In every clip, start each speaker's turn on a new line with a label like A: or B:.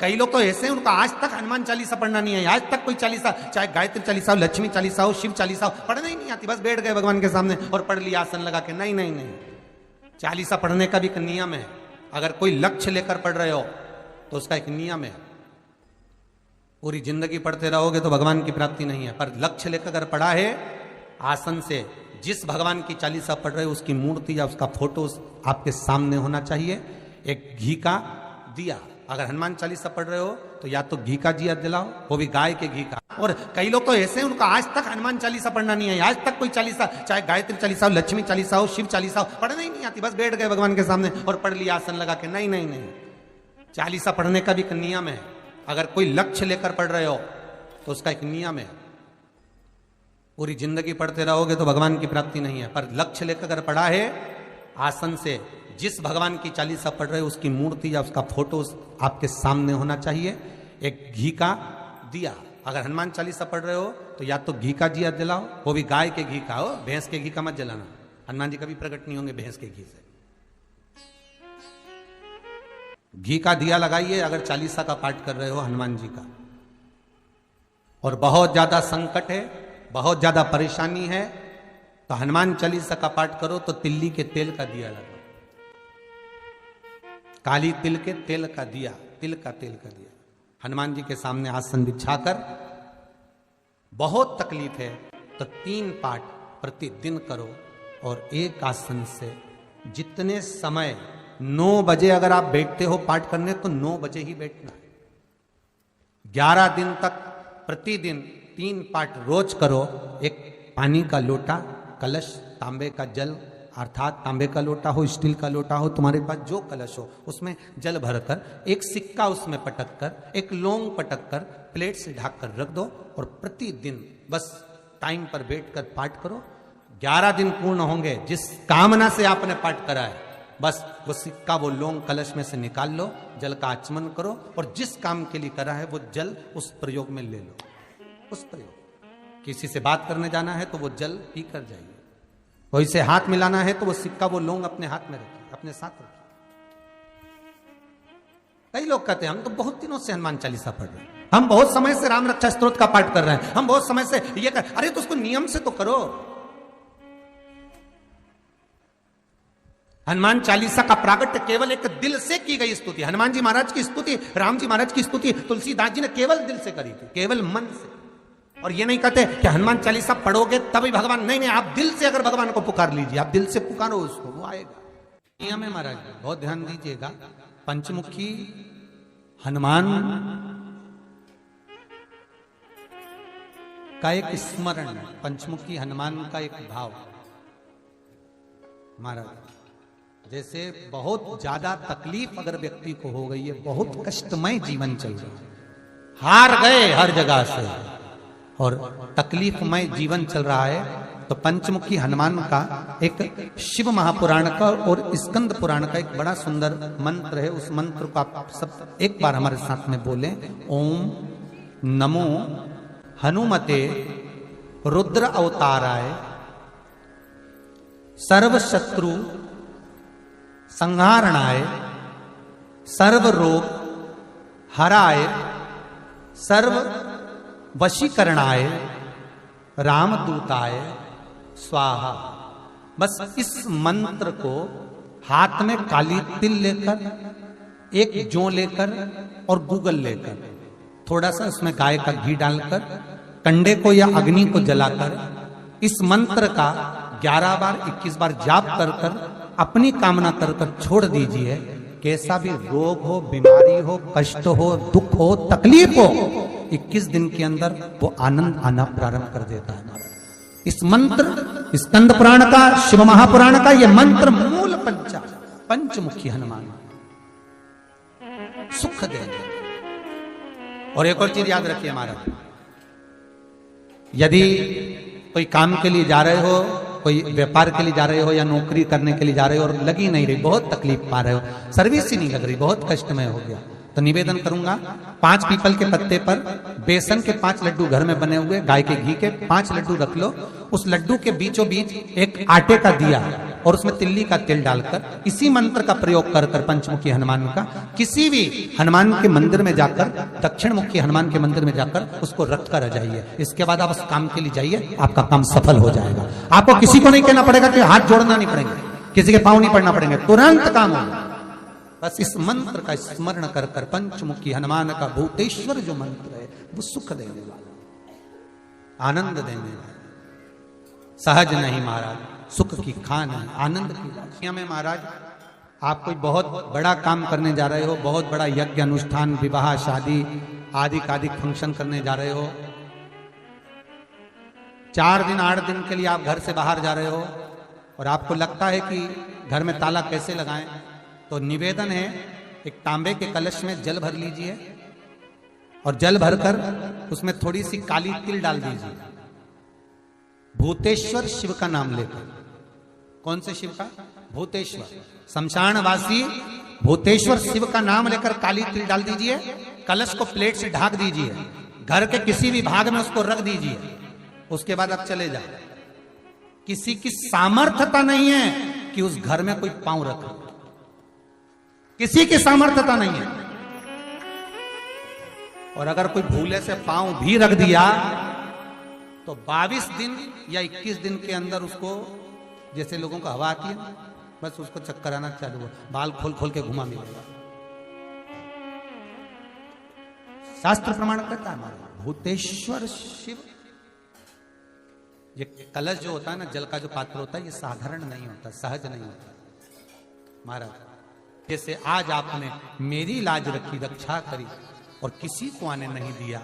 A: कई लोग तो ऐसे हैं, उनका आज तक हनुमान चालीसा पढ़ना नहीं है, आज तक कोई चालीसा, चाहे गायत्री चालीसा हो, लक्ष्मी चालीसा हो, शिव चालीसा हो, पढ़ना ही नहीं आती, बस बैठ गए भगवान के सामने और पढ़ लिया आसन लगा के। नहीं नहीं नहीं, चालीसा पढ़ने का भी एक नियम है। अगर कोई लक्ष्य लेकर पढ़ रहे हो तो उसका एक नियम है। पूरी जिंदगी पढ़ते रहोगे तो भगवान की प्राप्ति नहीं है, पर लक्ष्य लेकर अगर पढ़ा है आसन से, जिस भगवान की चालीसा पढ़ रहे हो उसकी मूर्ति या उसका फोटो आपके सामने होना चाहिए। एक घी का दिया, अगर हनुमान चालीसा पढ़ रहे हो तो या तो घी का दिया जलाओ, वो भी गाय के घी का। और कई लोग तो ऐसे हैं, उनका आज तक हनुमान चालीसा पढ़ना नहीं है, आज तक कोई चालीसा, चाहे गायत्री चालीसा हो, लक्ष्मी चालीसा हो, शिव चालीसा हो, पढ़ना ही नहीं आती, बस बैठ गए भगवान के सामने और पढ़ लिया आसन लगा के। नहीं नहीं नहीं, चालीसा पढ़ने का भी एक नियम है। अगर कोई लक्ष्य लेकर पढ़ रहे हो तो उसका एक नियम है। पूरी जिंदगी पढ़ते रहोगे तो भगवान की प्राप्ति नहीं है, पर लक्ष्य लेकर अगर पढ़ा है आसन से, जिस भगवान की चालीसा पढ़ रहे हो उसकी मूर्ति या उसका फोटो आपके सामने होना चाहिए। एक घी का दिया, अगर हनुमान चालीसा पढ़ रहे हो तो या तो घी का दिया जलाओ, वो भी गाय के घी का हो, भैंस के घी का मत जलाना, हनुमान जी कभी प्रकट नहीं होंगे भैंस के घी से। घी का दिया लगाइए अगर चालीसा का पाठ कर रहे हो हनुमान जी का। और बहुत ज्यादा संकट है, बहुत ज्यादा परेशानी है तो हनुमान चालीसा का पाठ करो तो तिल्ली के तेल का दिया लगाओ, काली तिल के तेल का दिया, तिल का तेल का दिया हनुमान जी के सामने आसन बिछाकर। बहुत तकलीफ है तो 3 पाठ प्रतिदिन करो और एक आसन से जितने समय, 9 बजे अगर आप बैठते हो पाठ करने तो 9 बजे ही बैठना है। 11 दिन तक प्रतिदिन 3 पाठ रोज करो। एक पानी का लोटा, कलश, तांबे का जल, अर्थात तांबे का लोटा हो, स्टील का लोटा हो, तुम्हारे पास जो कलश हो उसमें जल भरकर, एक सिक्का उसमें पटक कर, एक लौंग पटक कर प्लेट से ढक कर रख दो और प्रतिदिन बस टाइम पर बैठकर पाठ करो। 11 दिन पूर्ण होंगे, जिस कामना से आपने पाठ करा है बस वो सिक्का, वो लौंग कलश में से निकाल लो, जल का आचमन करो और जिस काम के लिए करा है वो जल उस प्रयोग में ले लो। उस प्रयोग, किसी से बात करने जाना है तो वो जल पी कर जाइए, कोई से हाथ मिलाना है तो वो सिक्का, वो लौंग अपने हाथ में रखिए, अपने साथ रखिए। कई लोग कहते हैं हम तो बहुत दिनों से हनुमान चालीसा पढ़ रहे हैं, हम बहुत समय से राम रक्षा स्तोत्र का पाठ कर रहे हैं, हम बहुत समय से ये कर, अरे तो उसको नियम से तो करो। हनुमान चालीसा का प्रागट्य केवल एक दिल से की गई स्तुति। हनुमान जी महाराज की स्तुति, राम जी महाराज की स्तुति तुलसीदास जी ने केवल दिल से करी थी, केवल मन से। और ये नहीं कहते कि हनुमान चालीसा पढ़ोगे तभी भगवान, नहीं नहीं, आप दिल से अगर भगवान को पुकार लीजिए, आप दिल से पुकारो उसको, वो आएगा। नियम है महाराज, बहुत ध्यान दीजिएगा। पंचमुखी हनुमान का एक स्मरण, पंचमुखी हनुमान का एक भाव। महाराज जैसे बहुत ज्यादा तकलीफ अगर व्यक्ति को हो गई है, बहुत कष्टमय जीवन चल रहा है, हार गए हर जगह से और तकलीफमय जीवन चल रहा है, तो पंचमुखी हनुमान का एक शिव महापुराण का और स्कंद पुराण का एक बड़ा सुंदर मंत्र है। उस मंत्र को आप सब एक बार हमारे साथ में बोलें। ओम नमो हनुमते रुद्र अवताराय सर्व शत्रु संहारणाय सर्व रोग हराय सर्व वशीकरणाय रामदूताय स्वाहा। बस इस मंत्र को हाथ में काली तिल लेकर, एक जौ लेकर और गूगल लेकर, थोड़ा सा उसमें गाय का घी डालकर, कंडे को या अग्नि को जलाकर इस मंत्र का 11 बार 21 बार जाप कर कर अपनी कामना कर कर छोड़ दीजिए। कैसा भी रोग हो, बीमारी हो, कष्ट हो, दुख हो, तकलीफ हो, 21 दिन के अंदर वो आनंद आना प्रारंभ कर देता है। इस मंत्र, स्कंद पुराण का, शिव महापुराण का ये मंत्र मूल पंचमुखी हनुमान सुख देंगे। और एक और चीज याद रखिए महाराज, यदि कोई काम के लिए जा रहे हो, कोई व्यापार के लिए जा रहे हो या नौकरी करने के लिए जा रहे हो और लगी नहीं रही, बहुत तकलीफ पा रहे हो, सर्विस ही नहीं लग रही, बहुत कष्टमय हो गया, तो निवेदन करूंगा 5 पीपल के पत्ते पर बेसन के 5 लड्डू घर में बने हुए, गाय के घी के 5 लड्डू रख लो। उस लड्डू के बीचों बीच एक आटे का दिया और उसमें तिल्ली का तेल डालकर इसी मंत्र का प्रयोग कर कर पंचमुखी हनुमान का किसी भी हनुमान के मंदिर में जाकर, दक्षिण मुखी हनुमान के मंदिर में जाकर उसको रख कर आ जाइए। इसके बाद आप उस काम के लिए जाइए, आपका काम सफल हो जाएगा। आपको किसी को नहीं कहना पड़ेगा कि हाथ जोड़ना नहीं पड़ेंगे, किसी के पांव नहीं पड़ना पड़ेंगे, तुरंत काम होगा। बस इस मंत्र का स्मरण कर कर पंचमुखी हनुमान का भूतेश्वर जो मंत्र है वो सुख देने वाला, आनंद देने वाला, सहज नहीं महाराज, सुख की खान है, आनंद की राशियां में। महाराज आप कोई बहुत बड़ा काम करने जा रहे हो, बहुत बड़ा यज्ञ अनुष्ठान, विवाह, शादी आदि आदि फंक्शन करने जा रहे हो, 4 दिन 8 दिन के लिए आप घर से बाहर जा रहे हो और आपको लगता है कि घर में ताला कैसे लगाएं, तो निवेदन है एक तांबे के कलश में जल भर लीजिए और जल भरकर उसमें थोड़ी सी काली तिल डाल दीजिए, भूतेश्वर शिव का नाम लेकर। कौन से शिव का? भूतेश्वर, शमशानवासी भूतेश्वर शिव का नाम लेकर काली तिल डाल दीजिए, कलश को प्लेट से ढक दीजिए, घर के किसी भी भाग में उसको रख दीजिए। उसके बाद आप चले जाए। किसी की सामर्थ्यता नहीं है कि उस घर में कोई पांव रखे, किसी की सामर्थ्यता नहीं है। और अगर कोई भूले से पांव भी रख दिया तो 22 दिन या 21 दिन के अंदर उसको, जैसे लोगों को हवा आती है बस उसको चक्कर आना चालू हो, बाल खोल खोल के घुमा मिलेगा। शास्त्र प्रमाण करता है हमारा भूतेश्वर शिव। ये कलश जो होता है ना, जल का जो पात्र होता है, ये साधारण नहीं होता, सहज नहीं होता महाराज। जैसे आज आपने मेरी लाज रखी, रक्षा करी और किसी को आने नहीं दिया,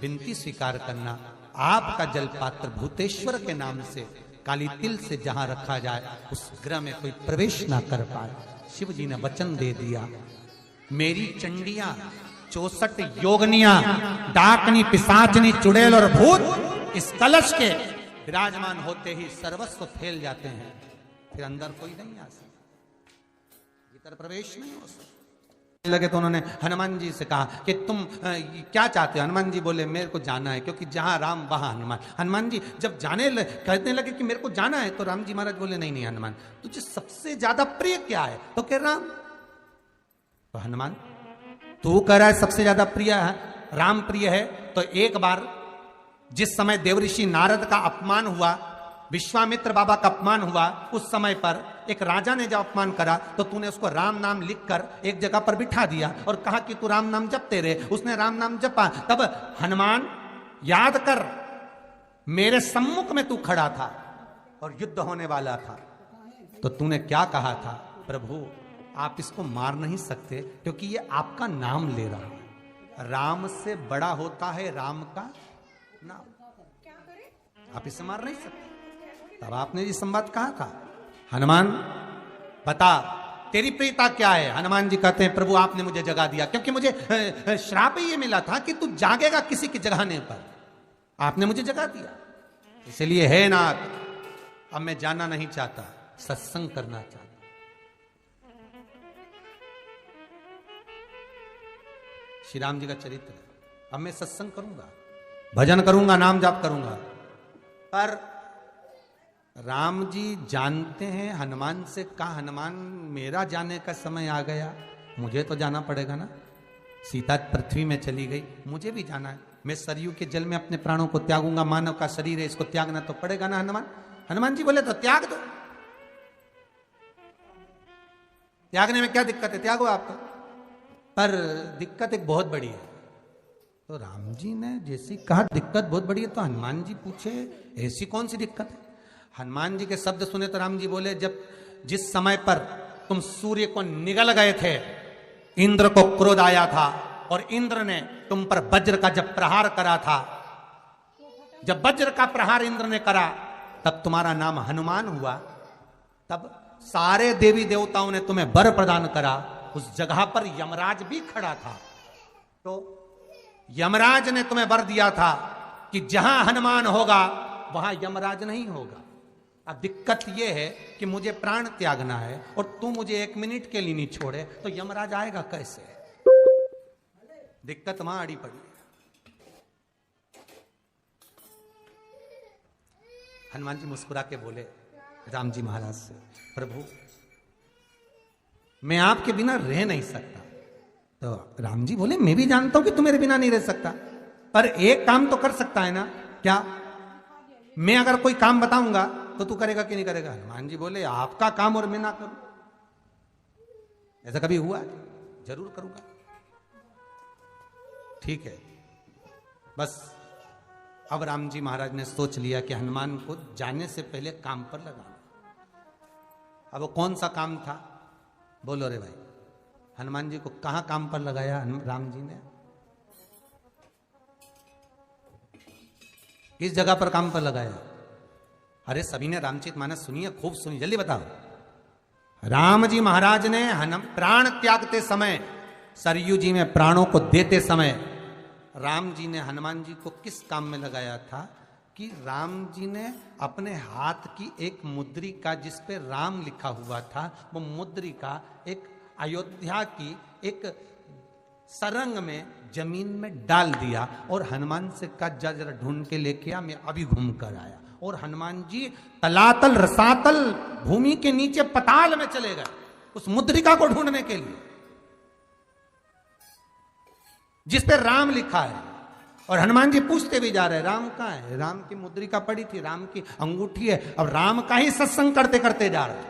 A: विनती स्वीकार करना। आपका जल पात्र भूतेश्वर के नाम से काली तिल से जहां रखा जाए उस गृह में कोई प्रवेश ना कर पाए। शिव जी ने वचन दे दिया, मेरी चंडियां 64 योगनियां, डाकनी, पिशाचनी, चुड़ैल और भूत इस कलश के विराजमान होते ही सर्वस्व फैल जाते हैं, फिर अंदर कोई नहीं आ सकता, भीतर प्रवेश नहीं हो सकता। लगे तो उन्होंने हनुमान जी से कहा कि तुम क्या चाहते हो? हनुमान जी बोले मेरे को जाना है, क्योंकि जहां राम वहां हनुमान। हनुमान जी जब कहने लगे कि मेरे को जाना है, तो राम जी महाराज बोले नहीं नहीं हनुमान, तुझे सबसे ज्यादा प्रिय क्या है? तो कह राम। तो हनुमान तू कह रहा है सबसे ज्यादा प्रिय है, राम प्रिय है, तो एक बार जिस समय देवऋषि नारद का अपमान हुआ, विश्वामित्र बाबा का अपमान हुआ, उस समय पर एक राजा ने जब अपमान करा तो तूने उसको राम नाम लिखकर एक जगह पर बिठा दिया और कहा कि तू राम नाम जपते रहे। उसने राम नाम जपा। तब हनुमान याद कर, मेरे सम्मुख में तू खड़ा था और युद्ध होने वाला था, तो तूने क्या कहा था? प्रभु आप इसको मार नहीं सकते क्योंकि ये आपका नाम ले रहा है, राम से बड़ा होता है राम का नाम, आप इसे मार नहीं सकते। तब आपने ये संवाद कहा था, हनुमान बता तेरी प्रियता क्या है? हनुमान जी कहते हैं प्रभु आपने मुझे जगा दिया, क्योंकि मुझे श्राप ये मिला था कि तू जागेगा किसी की जगाने पर, आपने मुझे जगा दिया, इसलिए है नाथ अब मैं जाना नहीं चाहता, सत्संग करना चाहता। श्री राम जी का चरित्र है, अब मैं सत्संग करूंगा, भजन करूंगा, नाम जाप करूंगा। पर राम जी जानते हैं हनुमान से कहा, हनुमान मेरा जाने का समय आ गया, मुझे तो जाना पड़ेगा ना, सीता पृथ्वी में चली गई, मुझे भी जाना है, मैं सरयू के जल में अपने प्राणों को त्यागूंगा, मानव का शरीर है इसको त्यागना तो पड़ेगा ना हनुमान। हनुमान जी बोले तो त्याग दो, त्यागने में क्या दिक्कत है, त्यागो आपको। पर दिक्कत एक बहुत बड़ी है। तो राम जी ने जैसी कहा दिक्कत बहुत बड़ी है, तो हनुमान जी पूछे ऐसी कौन सी दिक्कत है? हनुमान जी के शब्द सुने तो राम जी बोले, जब जिस समय पर तुम सूर्य को निगल गए थे, इंद्र को क्रोध आया था और इंद्र ने तुम पर वज्र का जब प्रहार करा था, जब वज्र का प्रहार इंद्र ने करा तब तुम्हारा नाम हनुमान हुआ, तब सारे देवी देवताओं ने तुम्हें वर प्रदान करा। उस जगह पर यमराज भी खड़ा था, तो यमराज ने तुम्हें वर दिया था कि जहां हनुमान होगा वहां यमराज नहीं होगा। अब दिक्कत यह है कि मुझे प्राण त्यागना है और तू मुझे 1 मिनट के लिए नहीं छोड़े, तो यमराज आएगा कैसे? दिक्कत वहां अड़ी पड़ी। हनुमान जी मुस्कुरा के बोले राम जी महाराज से, प्रभु मैं आपके बिना रह नहीं सकता। तो राम जी बोले मैं भी जानता हूं कि तू मेरे बिना नहीं रह सकता, पर एक काम तो कर सकता है ना। क्या? मैं अगर कोई काम बताऊंगा तो तू करेगा कि नहीं करेगा? हनुमान जी बोले आपका काम और मैं ना करूं, ऐसा कभी हुआ है? जरूर करूंगा। ठीक है। बस अब राम जी महाराज ने सोच लिया कि हनुमान को जाने से पहले काम पर लगाना। अब वो कौन सा काम था? बोलो रे भाई। हनुमान जी को कहां काम पर लगाया राम जी ने? किस जगह पर काम पर लगाया? अरे सभी ने रामचरितमानस सुनी है, खूब सुनी, जल्दी बताओ। राम जी महाराज ने प्राण त्यागते समय, सरयू जी में प्राणों को देते समय, राम जी ने हनुमान जी को किस काम में लगाया था? कि राम जी ने अपने हाथ की एक मुद्रिका जिस पे राम लिखा हुआ था, वो मुद्रिका एक अयोध्या की एक सरंग में जमीन में डाल दिया और हनुमान से कहा जा जरा ढूंढ के लेके आ, मैं अभी घूम कर आया। और हनुमान जी तलातल रसातल भूमि के नीचे पताल में चले गए उस मुद्रिका को ढूंढने के लिए जिस पे राम लिखा है। और हनुमान जी पूछते भी जा रहे राम कहाँ है? राम की मुद्रिका पड़ी थी, राम की अंगूठी है। अब राम का ही सत्संग करते करते जा रहे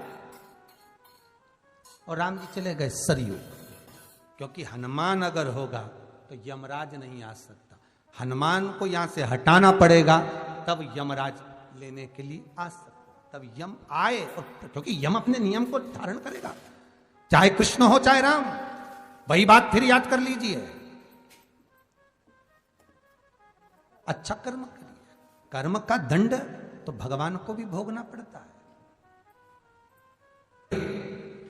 A: और राम जी चले गए सरयू, क्योंकि हनुमान अगर होगा तो यमराज नहीं आ सकता। हनुमान को यहां से हटाना पड़ेगा तब यमराज लेने के लिए आ सकता, तब यम आए। और क्योंकि यम अपने नियम को धारण करेगा, चाहे कृष्ण हो चाहे राम। वही बात फिर याद कर लीजिए, अच्छा कर्म करिए, कर्म का दंड तो भगवान को भी भोगना पड़ता है।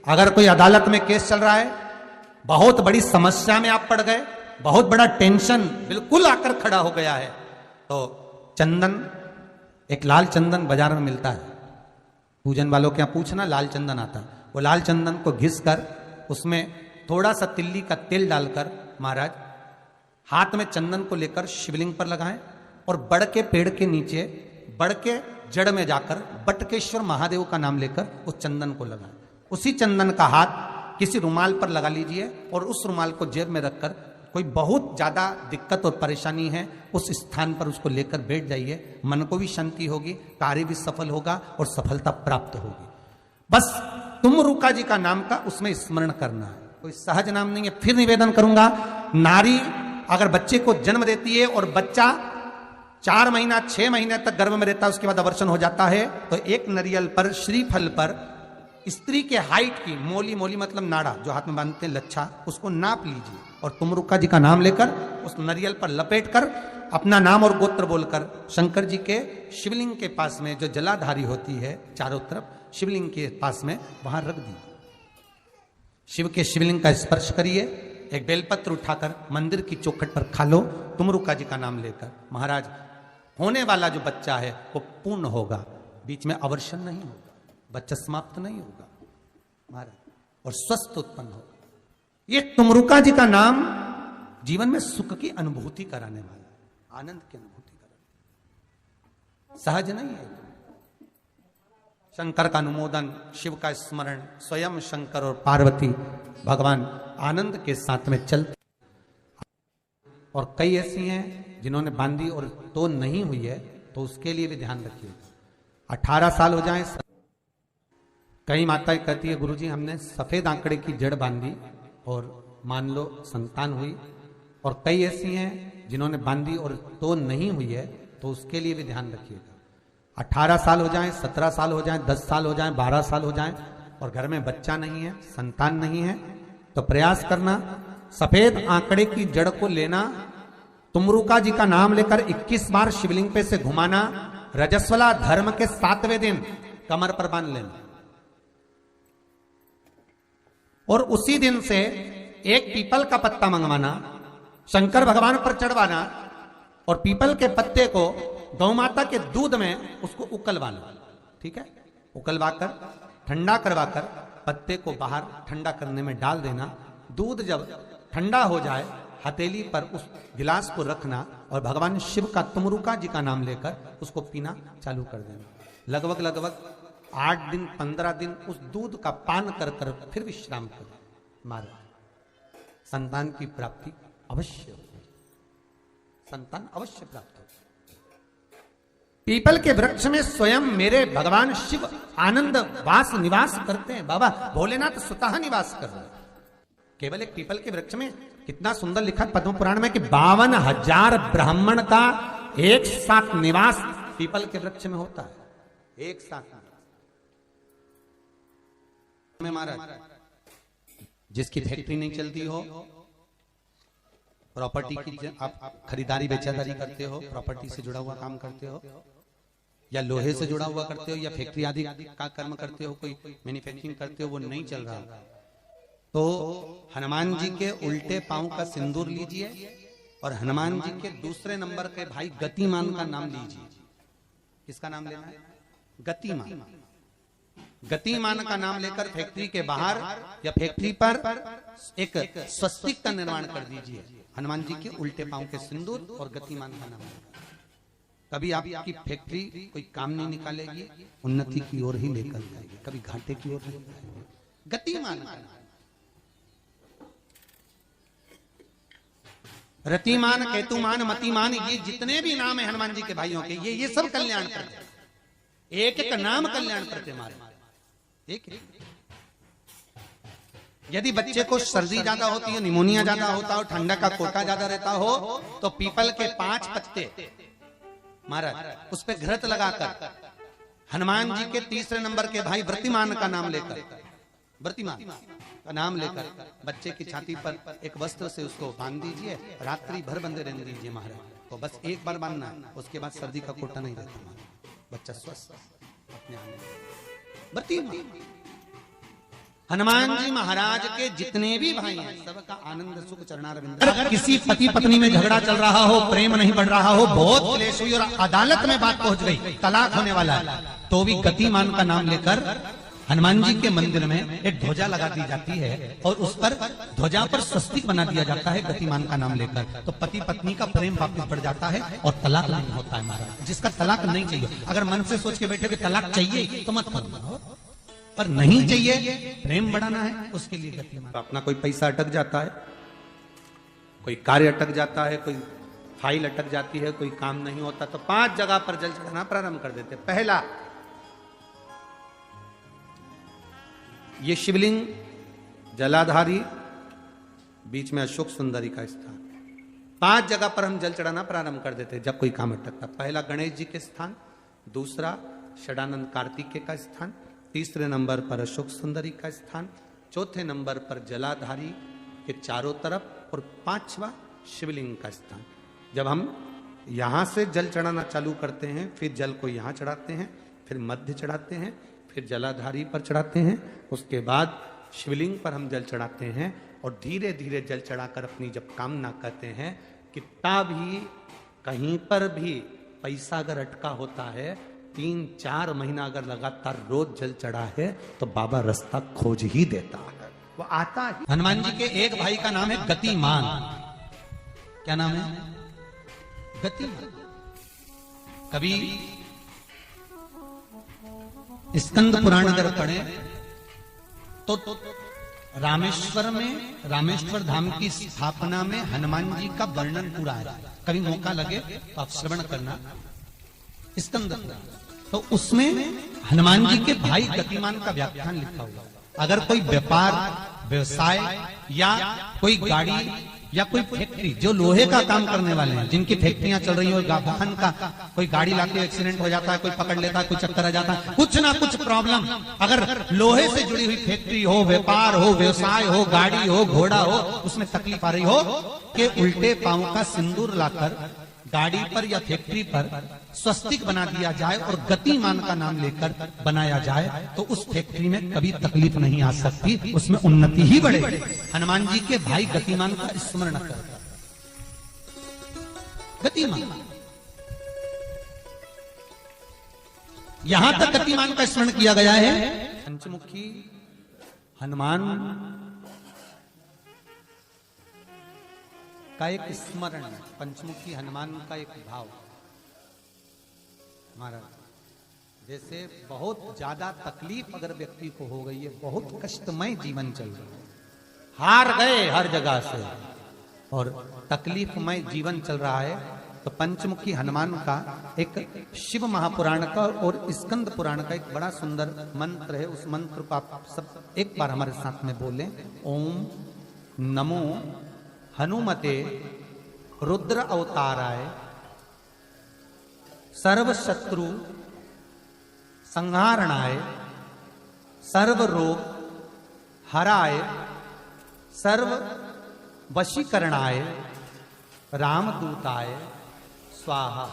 A: अगर कोई अदालत में केस चल रहा है, बहुत बड़ी समस्या में आप पड़ गए, बहुत बड़ा टेंशन बिल्कुल आकर खड़ा हो गया है, तो चंदन, एक लाल चंदन बाजार में मिलता है, पूजन वालों के यहां पूछना, लाल चंदन आता है। वो लाल चंदन को घिस कर उसमें थोड़ा सा तिल्ली का तेल डालकर महाराज हाथ में चंदन को लेकर शिवलिंग पर लगाएं और बड़ के पेड़ के नीचे, बड़ के जड़ में जाकर बटकेश्वर महादेव का नाम लेकर उस चंदन को लगाएं। उसी चंदन का हाथ किसी रुमाल पर लगा लीजिए और उस रुमाल को जेब में रखकर कोई बहुत ज्यादा दिक्कत और परेशानी है उस स्थान पर उसको लेकर बैठ जाइए। मन को भी शांति होगी, कार्य भी सफल होगा और सफलता प्राप्त होगी। बस तुमरुका जी का नाम का उसमें स्मरण करना है, कोई सहज नाम नहीं है। फिर निवेदन करूंगा, नारी अगर बच्चे को जन्म देती है और बच्चा 4 महीना 6 महीने तक गर्भ में रहता है, उसके बाद अवर्षण हो जाता है, तो एक नरियल पर, श्रीफल पर स्त्री के हाइट की, मोली, मोली मतलब नाड़ा जो हाथ में बांधते हैं, लच्छा, उसको नाप लीजिए और तुमरुका जी का नाम लेकर उस नरियल पर लपेट कर अपना नाम और गोत्र बोलकर शंकर जी के शिवलिंग के पास में जो जलाधारी होती है चारों तरफ, शिवलिंग के पास में वहां रख दीजिए। शिव के शिवलिंग का स्पर्श करिए, एक बेलपत्र उठाकर मंदिर की चौखट पर खा लो, तुमरुका जी का नाम लेकर। महाराज होने वाला जो बच्चा है वो पूर्ण होगा, बीच में अवर्षण नहीं होगा, बच्चा समाप्त नहीं होगा महाराज, और स्वस्थ उत्पन्न होगा। ये तुमरुका जी का नाम जीवन में सुख की अनुभूति कराने वाला है, आनंद की अनुभूति कराने, सहज नहीं है। शंकर का अनुमोदन, शिव का स्मरण, स्वयं शंकर और पार्वती भगवान आनंद के साथ में चलते। और कई ऐसी हैं जिन्होंने बांधी और तो नहीं हुई है, तो उसके लिए भी ध्यान रखिए। 18 साल हो जाए, कई माताएं कहती है गुरुजी हमने सफेद आंकड़े की जड़ बांधी और मान लो संतान हुई, और कई ऐसी हैं जिन्होंने बांधी और तो नहीं हुई है, तो उसके लिए भी ध्यान रखिएगा। 18 साल हो जाए, 17 साल हो जाए, 10 साल हो जाए, 12 साल हो जाए और घर में बच्चा नहीं है, संतान नहीं है, तो प्रयास करना सफेद आंकड़े की जड़ को लेना, तुमरुका जी का नाम लेकर 21 बार शिवलिंग पे से घुमाना, रजस्वला धर्म के 7वें दिन कमर पर बांध लेना और उसी दिन से एक पीपल का पत्ता मंगवाना, शंकर भगवान पर चढ़वाना और पीपल के पत्ते को गौ माता के दूध में उसको उकलवाना। ठीक है, उकलवाकर ठंडा करवाकर पत्ते को बाहर ठंडा करने में डाल देना। दूध जब ठंडा हो जाए, हथेली पर उस गिलास को रखना और भगवान शिव का तुमरुका जी का नाम लेकर उसको पीना चालू कर देना। लगभग 8 दिन 15 दिन उस दूध का पान कर कर फिर विश्राम कर मारो, संतान की प्राप्ति अवश्य हो, संतान अवश्य प्राप्त हो। पीपल के वृक्ष में स्वयं मेरे भगवान शिव आनंद वास निवास करते हैं। बाबा भोलेनाथ स्वतः निवास कर रहे हैं केवल एक पीपल के वृक्ष में। कितना सुंदर लिखा पद्म पुराण में कि 52,000 ब्राह्मण का एक साथ निवास पीपल के वृक्ष में होता है, एक साथ में। महाराज जिसकी फैक्ट्री नहीं चलती हो, प्रॉपर्टी की आप खरीदारी बेचादारी करते हो, प्रॉपर्टी से जुड़ा हुआ काम करते हो, या लोहे से जुड़ा हुआ करते हो, या फैक्ट्री आदि का कर्म करते हो, कोई मैन्युफैक्चरिंग करते हो, वो नहीं चल रहा, तो हनुमान जी के उल्टे पांव का सिंदूर लीजिए और हनुमान जी के दूसरे नंबर के भाई गतिमान का नाम लीजिए। किसका नाम लेना है? गतिमान। गतिमान का नाम लेकर फैक्ट्री के बाहर या फैक्ट्री पर एक स्वस्तिक का निर्माण कर दीजिए, हनुमान जी के उल्टे पांव के सिंदूर और गतिमान का नाम। कभी आपकी फैक्ट्री कोई काम नहीं निकालेगी, उन्नति की ओर ही लेकर जाएगी, कभी घाटे की ओर नहीं जाएगी। गतिमान का नाम। रतिमान, केतुमान, मतिमान, ये जितने भी नाम है हनुमान जी के भाइयों के, ये सब कल्याण करते, एक एक नाम कल्याण करते हमारे। एक यदि बच्चे को सर्दी ज्यादा होती है, निमोनिया ज्यादा होता हो, ठंडा का कोटा ज्यादा रहता हो, तो पीपल के 5 पत्ते महाराज उस पे घृत लगाकर हनुमान जी के तीसरे नंबर के भाई व्रतिमान का नाम लेकर, व्रतिमान का नाम लेकर बच्चे की छाती पर एक वस्त्र से उसको बांध दीजिए, रात्रि भर बंदे रहने दीजिए महाराज। तो बस एक बार बांधना है, उसके बाद सर्दी का कोटा नहीं रहता, बच्चा स्वस्थ अपने आने। हनुमान जी महाराज के जितने भी भाई हैं सबका आनंद सुख चरणारविंद। अगर किसी पति पत्नी में झगड़ा चल रहा हो, प्रेम नहीं बढ़ रहा हो, बहुत क्लेश हुई और अदालत में बात पहुंच गई, तलाक होने वाला है, तो भी गतिमान का नाम लेकर हनुमान जी के मंदिर में एक ध्वजा लगा दी जाती है और उस पर ध्वजा पर स्वस्तिक बना दिया जाता है गतिमान का नाम लेकर। तो पति पत्नी का प्रेम वापस बढ़ जाता है और तलाक नहीं होता है महाराज। जिसका तलाक नहीं चाहिए, अगर मन से सोच के बैठे कि तलाक चाहिए तो मत करो, पर नहीं चाहिए, प्रेम बढ़ाना है, उसके लिए गतिमान। तो अपना कोई पैसा अटक जाता है, कोई कार्य अटक जाता है, कोई फाइल अटक जाती है, कोई काम नहीं होता, तो 5 जगह पर जल चढ़ाना प्रारंभ कर देते। पहला, ये शिवलिंग जलाधारी, बीच में अशोक सुंदरी का स्थान, 5 जगह पर हम जल चढ़ाना प्रारंभ कर देते जब कोई काम अटकता। पहला गणेश जी के स्थान, दूसरा षडानंद कार्तिकेय का स्थान, तीसरे नंबर पर अशोक सुंदरी का स्थान, चौथे नंबर पर जलाधारी के चारों तरफ, और 5वां शिवलिंग का स्थान। जब हम यहां से जल चढ़ाना चालू करते हैं, फिर जल को यहां चढ़ाते हैं, फिर मध्य चढ़ाते हैं, फिर जलाधारी पर चढ़ाते हैं, उसके बाद शिवलिंग पर हम जल चढ़ाते हैं और धीरे धीरे जल चढ़ाकर अपनी जब कामना करते हैं, कितना भी कहीं पर भी पैसा अगर अटका होता है, 3-4 महीना अगर लगातार रोज जल चढ़ा है तो बाबा रास्ता खोज ही देता है, वो आता है। हनुमान जी के एक भाई का नाम है गतिमान। क्या नाम है? गतिमान। कभी स्कंद पुराण अगर पढ़े तो रामेश्वर में, रामेश्वर धाम की स्थापना में हनुमान जी का वर्णन पूरा है। कभी मौका लगे तो आप श्रवण करना स्कंद पुराण, तो उसमें हनुमान जी के भाई गतिमान का व्याख्यान लिखा हुआ। अगर कोई व्यापार, व्यवसाय या कोई गाड़ी या कोई फैक्ट्री, जो लोहे का काम करने वाले हैं, जिनकी फैक्ट्रियां चल रही हो, वाहन का कोई गाड़ी लाके एक्सीडेंट हो जाता है, कोई पकड़ लेता है, कोई चक्कर आ जाता है, कुछ ना कुछ प्रॉब्लम, अगर लोहे से जुड़ी हुई फैक्ट्री हो, व्यापार हो, व्यवसाय हो, गाड़ी हो, घोड़ा हो, उसमें तकलीफ आ रही हो, कि उल्टे पांव का सिंदूर लाकर गाड़ी पर या फैक्ट्री पर स्वस्तिक बना दिया जाए और गतिमान का नाम लेकर बनाया जाए, तो उस फैक्ट्री में कभी तकलीफ नहीं आ सकती, उसमें उन्नति ही बढ़ेगी। हनुमान जी के भाई गतिमान का स्मरण कर, गतिमान, यहां तक गतिमान का स्मरण किया गया है। पंचमुखी हनुमान का एक स्मरण, पंचमुखी हनुमान का एक भाव। महाराज जैसे बहुत ज्यादा तकलीफ अगर व्यक्ति को हो गई है, बहुत कष्टमय जीवन चल रहा है, हार गए हर जगह से और तकलीफमय जीवन चल रहा है, तो पंचमुखी हनुमान का एक शिव महापुराण का और स्कंद पुराण का एक बड़ा सुंदर मंत्र है। उस मंत्र को आप सब एक बार हमारे साथ में बोलें। ओम नमो हनुमते रुद्र अवताराय सर्व शत्रु संहारणाय सर्व रोग हराय सर्व वशीकरणाय रामदूताय स्वाहा।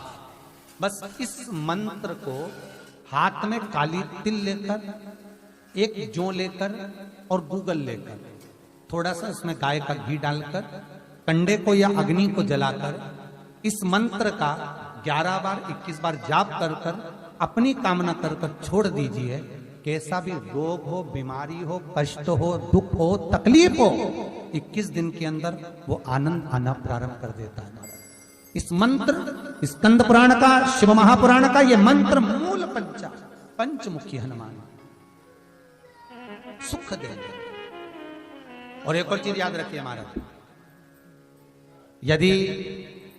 A: बस इस मंत्र को हाथ में काली तिल लेकर, एक जौ लेकर और गूगल लेकर, थोड़ा सा इसमें गाय का घी डालकर, कंडे को या अग्नि को जलाकर इस मंत्र का 11 बार 21 बार जाप कर कर अपनी कामना कर कर छोड़ दीजिए। कैसा भी रोग हो, बीमारी हो, कष्ट हो, दुख हो, तकलीफ हो, 21 दिन के अंदर वो आनंद आना प्रारंभ कर देता है। इस मंत्र स्कंद पुराण का, शिव महापुराण का ये मंत्र मूल पंचमुखी हनुमान सुख देंगे। और एक और चीज याद रखिए महाराज, यदि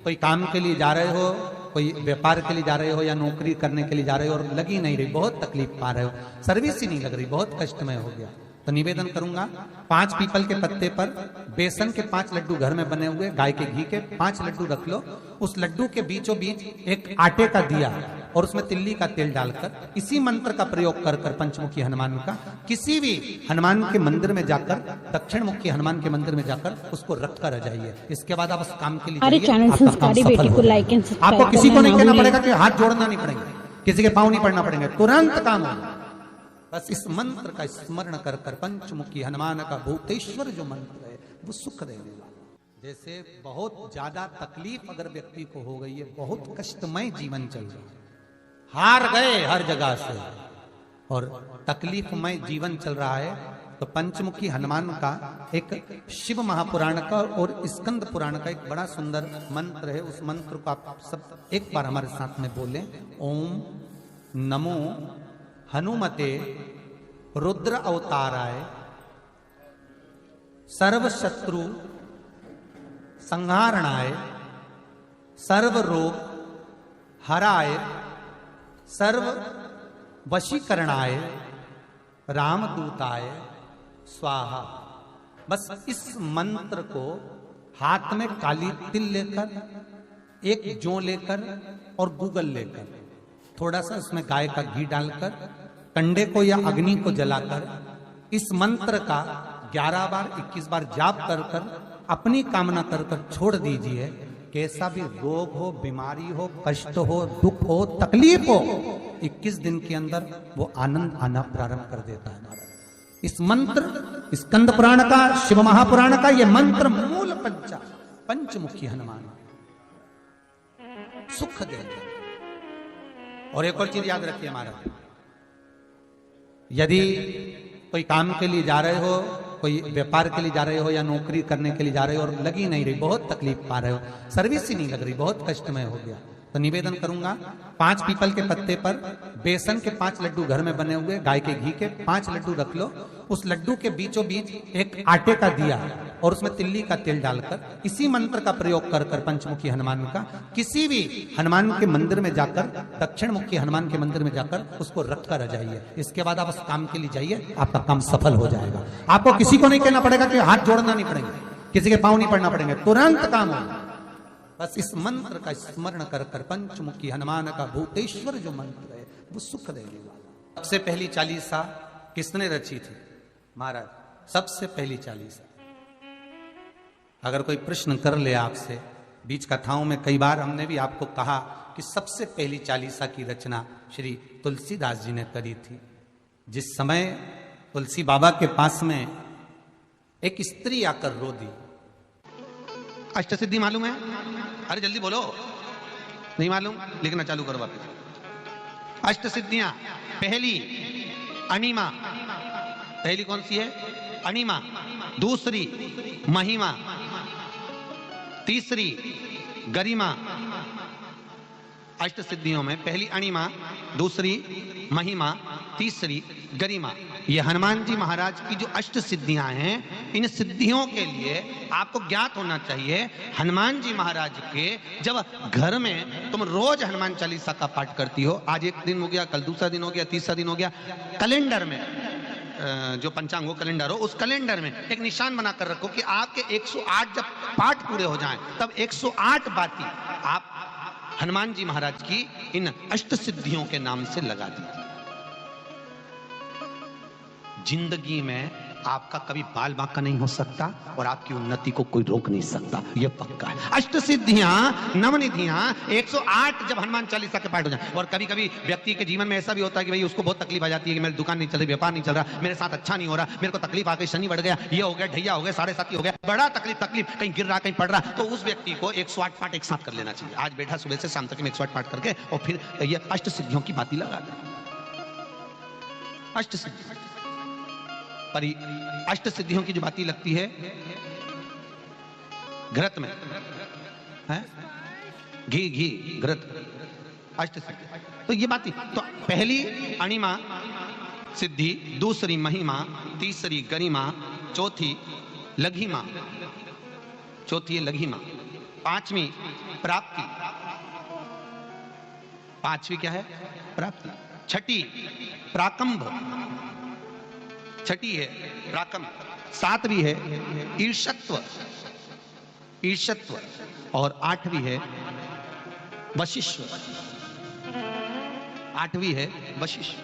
A: कोई काम के लिए जा रहे हो, कोई व्यापार के लिए जा रहे हो या नौकरी करने के लिए जा रहे हो और लगी नहीं रही, बहुत तकलीफ पा रहे हो, सर्विस ही नहीं लग रही, बहुत कष्टमय हो गया, तो निवेदन करूंगा 5 पीपल के पत्ते पर बेसन के 5 लड्डू घर में बने हुए, गाय के घी के 5 लड्डू रख लो। उस लड्डू के बीचों बीच एक आटे का दिया और उसमें तिल्ली का तेल डालकर इसी मंत्र का प्रयोग कर कर पंचमुखी हनुमान का किसी भी हनुमान के मंदिर में जाकर, दक्षिण मुखी हनुमान के मंदिर में जाकर उसको रख कर आ जाइए। इसके बाद आप उस काम के लिए आपको किसी को नहीं कहना पड़ेगा कि हाथ जोड़ना नहीं पड़ेगा, किसी के पांव नहीं पड़ना पड़ेंगे, तुरंत काम होगा। बस इस मंत्र का स्मरण कर कर पंचमुखी हनुमान का भूतेश्वर जो मंत्र है वो सुख देने वाला। जैसे बहुत ज्यादा तकलीफ अगर व्यक्ति को हो गई है, बहुत कष्टमय जीवन चल रहा है, हार गए हर जगह से और तकलीफमय जीवन चल रहा है, तो पंचमुखी हनुमान का एक शिव महापुराण का और स्कंद पुराण का एक बड़ा सुंदर मंत्र है। उस मंत्र को आप सब एक बार हमारे साथ में बोलें। ओम नमो हनुमते रुद्र अवताराय सर्व शत्रु संहारणाय सर्व रोग हराय सर्व वशीकरणाय रामदूताय स्वाहा। बस इस मंत्र को हाथ में काली तिल लेकर, एक जौ लेकर और गूगल लेकर, थोड़ा सा इसमें गाय का घी डालकर, कंडे को या अग्नि को जलाकर इस मंत्र का 11 बार 21 बार जाप कर कर अपनी कामना कर कर छोड़ दीजिए। कैसा भी रोग हो, बीमारी हो, कष्ट हो, दुख हो, तकलीफ हो, 21 दिन के अंदर वो आनंद आना प्रारंभ कर देता है। इस मंत्र स्कंद पुराण का, शिव महापुराण का ये मंत्र मूल पंचमुखी हनुमान सुख देंगे। और एक और चीज याद रखिए महाराज, यदि कोई काम के लिए जा रहे हो, कोई व्यापार के लिए जा रहे हो या नौकरी करने के लिए जा रहे हो और लगी नहीं रही, बहुत तकलीफ पा रहे हो, सर्विस ही नहीं लग रही, बहुत कष्टमय हो गया, तो निवेदन करूंगा 5 पीपल के पत्ते पर बेसन के 5 लड्डू घर में बने हुए, गाय के घी के 5 लड्डू रख लो। उस लड्डू के बीचों बीच एक आटे का दिया और उसमें तिल्ली का तेल डालकर इसी मंत्र का प्रयोग कर कर पंचमुखी हनुमान का किसी भी हनुमान के मंदिर में जाकर, दक्षिण मुखी हनुमान के मंदिर में जाकर उसको रख कर आ जाइए। इसके बाद आप उस काम के लिए जाइए, आपका काम सफल हो जाएगा। आपको किसी को नहीं कहना पड़ेगा कि हाथ जोड़ना नहीं पड़ेंगे, किसी के पांव नहीं पड़ना पड़ेंगे, तुरंत काम होगा। बस इस मंत्र का स्मरण कर कर पंचमुखी हनुमान का भूतेश्वर जो मंत्र है वो सुख देने वाला। सबसे पहली चालीसा किसने रची थी महाराज? सबसे पहली चालीसा। अगर कोई प्रश्न कर ले आपसे, बीच कथाओं में कई बार हमने भी आपको कहा कि सबसे पहली चालीसा की रचना श्री तुलसीदास जी ने करी थी। जिस समय तुलसी बाबा के पास में एक स्त्री आकर रो दी। अष्टसिद्धि मालूम है? अरे जल्दी बोलो, नहीं मालूम? लिखना चालू करो वापस। अष्टसिद्धियां, पहली अणिमा, पहली कौन सी है? अणिमा। दूसरी महिमा, तीसरी गरिमा, अष्ट सिद्धियों में पहली अणिमा, दूसरी महिमा, तीसरी गरिमा। ये हनुमान जी महाराज की जो अष्ट सिद्धियां हैं, इन सिद्धियों के लिए आपको ज्ञात होना चाहिए, हनुमान जी महाराज के जब घर में तुम रोज हनुमान चालीसा का पाठ करती हो, आज एक दिन हो गया, कल दूसरा दिन हो गया, तीसरा दिन हो गया, कैलेंडर में जो पंचांग हो कैलेंडर हो, उस कैलेंडर में एक निशान बनाकर रखो कि आपके 108 जब पाठ पूरे हो जाएं, तब 108 बाती आप हनुमान जी महाराज की इन अष्ट सिद्धियों के नाम से लगा दीजिए। जिंदगी में आपका कभी बाल बांका नहीं हो सकता और आपकी उन्नति को कोई रोक नहीं सकता, यह पक्का है। अष्ट सिद्धियां, नवनिधियां, 108 जब हनुमान चालीसा के पाठ हो जाए। और कभी कभी व्यक्ति के जीवन में ऐसा भी होता है कि भाई उसको बहुत तकलीफ आ जाती है कि मेरी दुकान नहीं चल रही, व्यापार नहीं चल रहा, मेरे साथ अच्छा नहीं हो रहा, मेरे को तकलीफ आ गई, शनि बढ़ गया, ये हो गया, ढैया हो गया, 7.5 हो गया, बड़ा तकलीफ, कहीं गिर रहा, कहीं पड़ रहा, तो उस व्यक्ति को 108 पाठ एक साथ कर लेना चाहिए। आज बैठा सुबह से शाम तक में 108 पाठ करके और फिर ये अष्ट सिद्धियों की बाती लगा दे। अष्ट सिद्धि पर अष्ट सिद्धियों की जो बाती लगती है घृत में है, घी घृत, अष्ट सिद्धि। तो ये बाती, तो पहली अणिमा सिद्धि, दूसरी महिमा, तीसरी गरिमा, चौथी लघिमा, चौथी है लघिमा, पांचवी प्राप्ति, पांचवी क्या है? प्राप्ति। छठी प्राकंभ, छठी है प्राकंभ। सातवीं है ईर्षत्व, ईर्षत्व। और आठवीं है वशिष्ठ, आठवीं है वशिष्ठ।